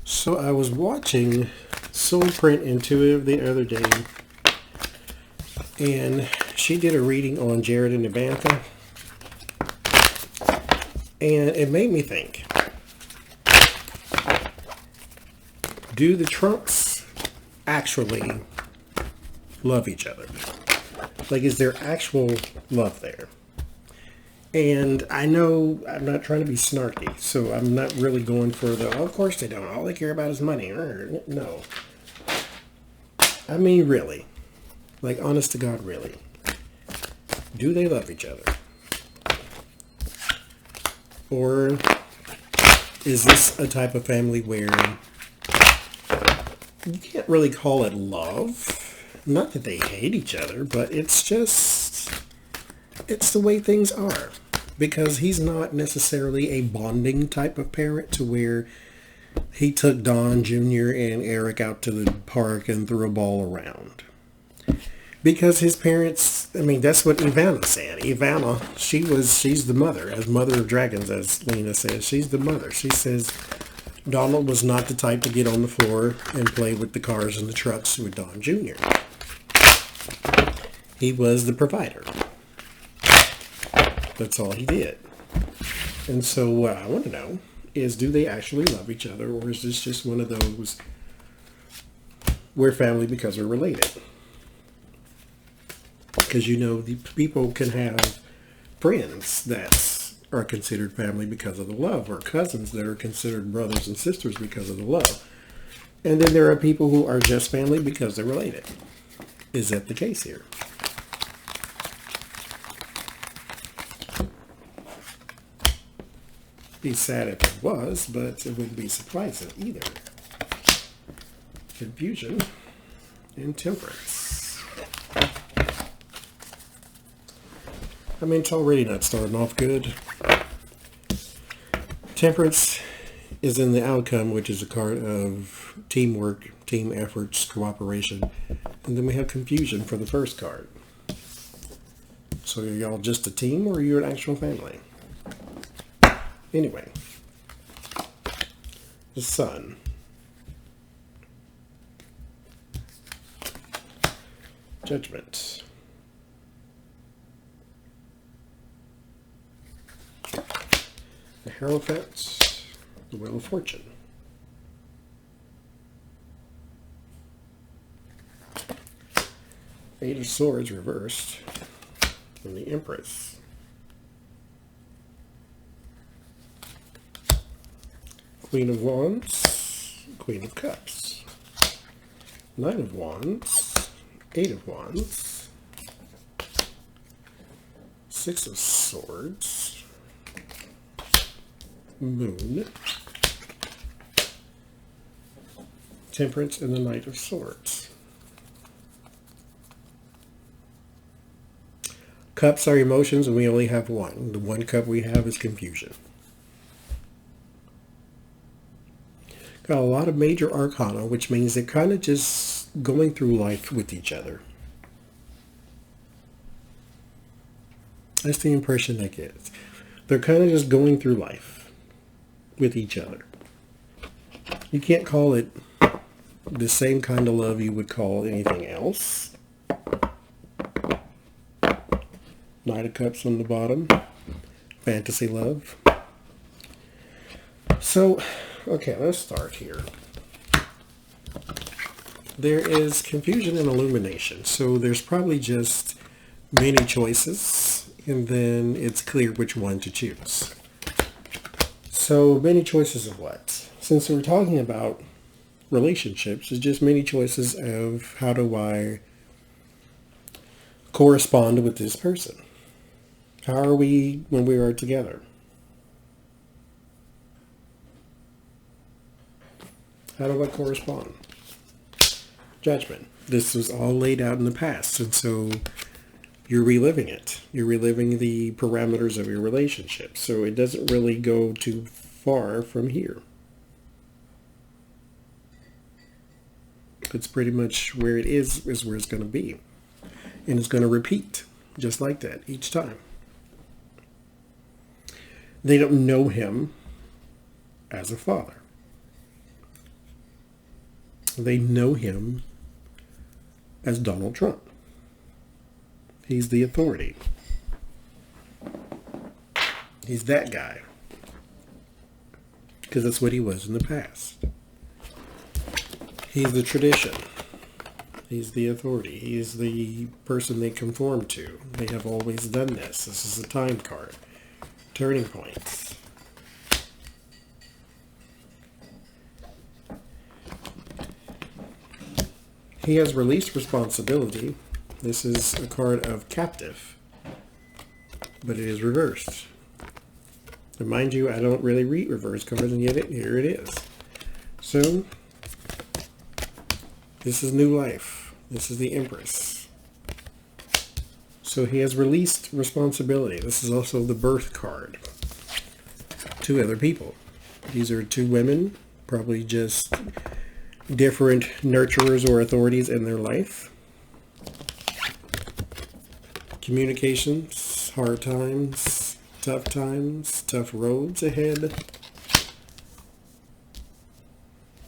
So I was watching Soul Print Intuitive the other day, and she did a reading on Jared and Evantha, and it made me think, do the Trumps actually love each other? Like, is there actual love there? And I know I'm not trying to be snarky, so I'm not really going for the, oh, of course they don't. All they care about is money. No. I mean, really. Like, honest to God, really. Do they love each other? Or is this a type of family where you can't really call it love? Not that they hate each other, but it's the way things are. Because he's not necessarily a bonding type of parent to where he took Don Jr. and Eric out to the park and threw a ball around. Because his parents, I mean, that's what Ivana said. Ivana, she's the mother, as mother of dragons, as Lena says. She's the mother. She says Donald was not the type to get on the floor and play with the cars and the trucks with Don Jr. He was the provider. That's all he did. And so what I want to know is, do they actually love each other, or is this just one of those, we're family because we're related? Because, the people can have friends that are considered family because of the love, or cousins that are considered brothers and sisters because of the love. And then there are people who are just family because they're related. Is that the case here? Be sad if it was, but it wouldn't be surprising either. Confusion and temperance. I mean, it's already not starting off good. Temperance is in the outcome, which is a card of teamwork, team efforts, cooperation. And then we have confusion for the first card. So are y'all just a team, or are you an actual family? Anyway, the Sun. Judgment. The Hierophant. The Wheel of Fortune. Eight of Swords reversed. And the Empress. Queen of Wands, Queen of Cups, Nine of Wands, Eight of Wands, Six of Swords, Moon, Temperance, and the Knight of Swords. Cups are emotions, and we only have one. The one cup we have is confusion. Got a lot of major arcana, which means they're kind of just going through life with each other. That's the impression I get. They're kind of just going through life with each other. You can't call it the same kind of love you would call anything else. Knight of Cups on the bottom. Fantasy love. So, okay, let's start here. There is confusion and illumination. So there's probably just many choices, and then it's clear which one to choose. So many choices of what? Since we're talking about relationships, it's just many choices of how do I correspond with this person? How are we when we are together? How do I correspond? Judgment. This was all laid out in the past, and so you're reliving it. You're reliving the parameters of your relationship, so it doesn't really go too far from here. It's pretty much where it is where it's going to be. And it's going to repeat, just like that, each time. They don't know him as a father. They know him as Donald Trump. He's the authority. He's that guy. Because that's what he was in the past. He's the tradition. He's the authority. He's the person they conform to. They have always done this. This is a time card. Turning points. He has released responsibility. This is a card of captive, but it is reversed. And mind you, I don't really read reverse cards, and yet here it is. So, this is new life. This is the Empress. So he has released responsibility. This is also the birth card. Two other people. These are two women, probably just different nurturers or authorities in their life. Communications, hard times, tough roads ahead.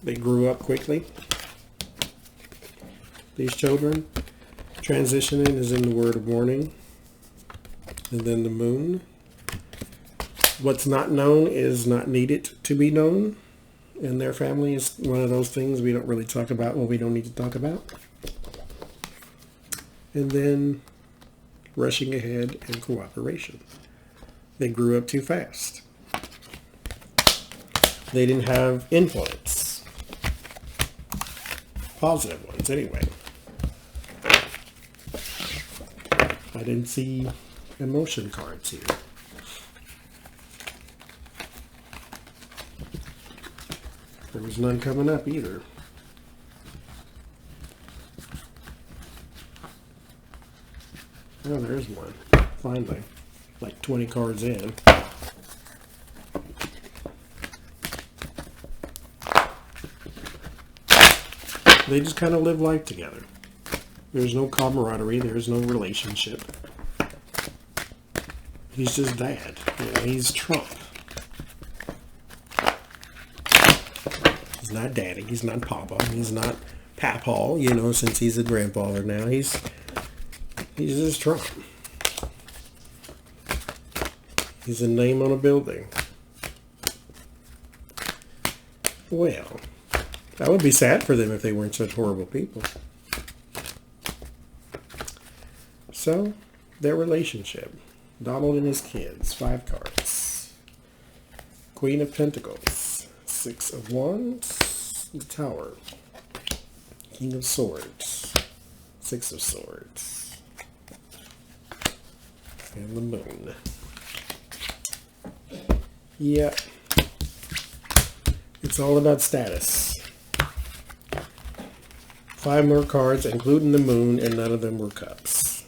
They grew up quickly. These children. Transitioning is in the word of warning. And then the moon. What's not known is not needed to be known. And their family is one of those things we don't really talk about what we don't need to talk about. And then rushing ahead and cooperation. They grew up too fast. They didn't have influence. Positive ones, anyway. I didn't see emotion cards here. There was none coming up either. Oh, there's one. Finally. Like 20 cards in. They just kind of live life together. There's no camaraderie. There's no relationship. He's just dad. You know, he's Trump. He's not daddy. He's not papa. He's not papaw, you know, since he's a grandfather now. He's just Trump. He's a name on a building. Well, that would be sad for them if they weren't such horrible people. So, their relationship. Donald and his kids. 5 cards. Queen of Pentacles. 6 of Wands. The Tower. King of Swords. 6 of Swords. And the Moon. Yep. It's all about status. 5 more cards, including the Moon, and none of them were cups.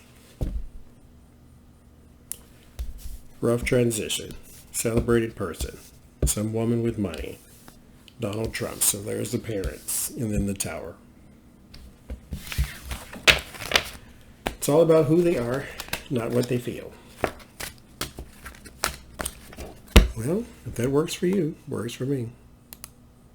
Rough transition. Celebrated person. Some woman with money. Donald Trump. So there's the parents. And then the Tower. It's all about who they are, not what they feel. Well, if that works for you, works for me.